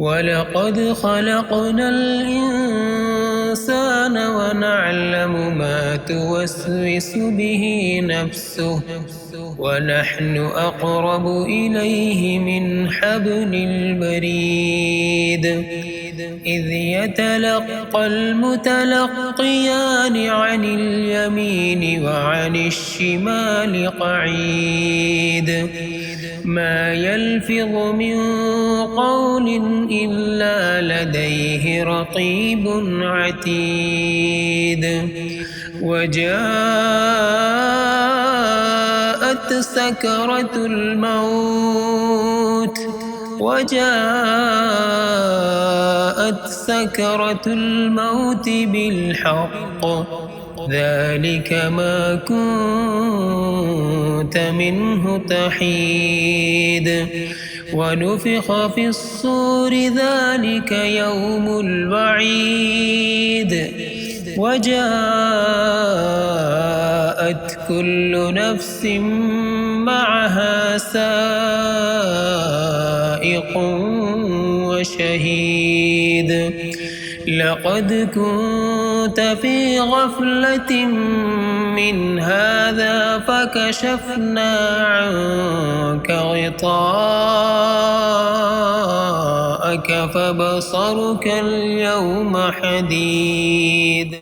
ولقد خلقنا الإنسان ونعلم ما توسوس به نفسه ونحن أقرب إليه من حبل الوريد إذ يتلقى المتلقيان عن اليمين وعن الشمال قعيد ما يلفظ من قول إلا لديه رقيب عتيد وجاءت سكرة الموت بالحق ذلك ما كنت منه تحيد ونفخ في الصور ذلك يوم الوعيد وجاءت كل نفس معها سائق وشهيد لقد كنت في غفلة من هذا فكشفنا عنك غطاءك فبصرك اليوم حديد.